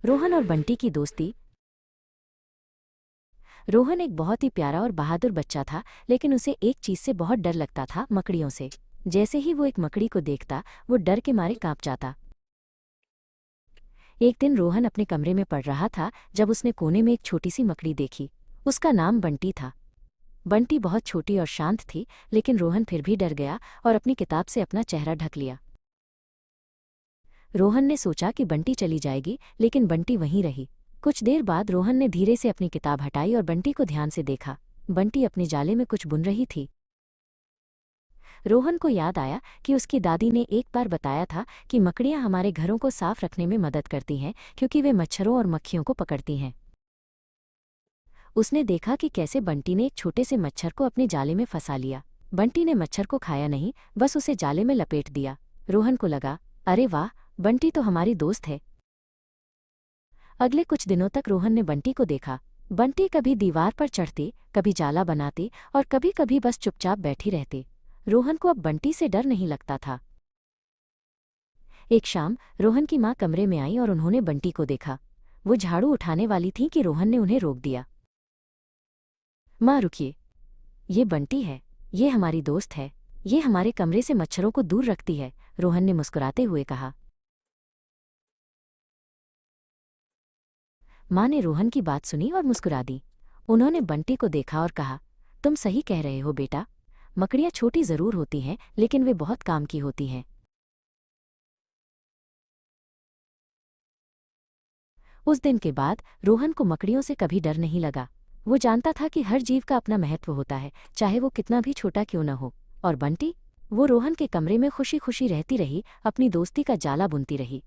रोहन और बंटी की दोस्ती। रोहन एक बहुत ही प्यारा और बहादुर बच्चा था, लेकिन उसे एक चीज से बहुत डर लगता था, मकड़ियों से। जैसे ही वो एक मकड़ी को देखता, वो डर के मारे कांप जाता। एक दिन रोहन अपने कमरे में पढ़ रहा था जब उसने कोने में एक छोटी सी मकड़ी देखी। उसका नाम बंटी था। बंटी बहुत छोटी और शांत थी, लेकिन रोहन फिर भी डर गया और अपनी किताब से अपना चेहरा ढक लिया। रोहन ने सोचा कि बंटी चली जाएगी, लेकिन बंटी वहीं रही। कुछ देर बाद रोहन ने धीरे से अपनी किताब हटाई और बंटी को ध्यान से देखा। बंटी अपने जाले में कुछ बुन रही थी। रोहन को याद आया कि उसकी दादी ने एक बार बताया था कि मकड़ियां हमारे घरों को साफ रखने में मदद करती हैं, क्योंकि वे मच्छरों और मक्खियों को पकड़ती हैं। उसने देखा कि कैसे बंटी ने एक छोटे से मच्छर को अपने जाले में फंसा लिया। बंटी ने मच्छर को खाया नहीं, बस उसे जाले में लपेट दिया। रोहन को लगा, अरे वाह, बंटी तो हमारी दोस्त है। अगले कुछ दिनों तक रोहन ने बंटी को देखा। बंटी कभी दीवार पर चढ़ती, कभी जाला बनाती और कभी कभी बस चुपचाप बैठी रहती। रोहन को अब बंटी से डर नहीं लगता था। एक शाम रोहन की माँ कमरे में आई और उन्होंने बंटी को देखा। वो झाड़ू उठाने वाली थीं कि रोहन ने उन्हें रोक दिया। माँ रुकिए, ये बंटी है, ये हमारी दोस्त है, ये हमारे कमरे से मच्छरों को दूर रखती है, रोहन ने मुस्कुराते हुए कहा। माँ ने रोहन की बात सुनी और मुस्कुरा दी। उन्होंने बंटी को देखा और कहा, तुम सही कह रहे हो बेटा, मकड़ियाँ छोटी जरूर होती हैं, लेकिन वे बहुत काम की होती हैं। उस दिन के बाद रोहन को मकड़ियों से कभी डर नहीं लगा। वो जानता था कि हर जीव का अपना महत्व होता है, चाहे वो कितना भी छोटा क्यों न हो। और बंटी, वो रोहन के कमरे में खुशी खुशी रहती रही, अपनी दोस्ती का जाला बुनती रही।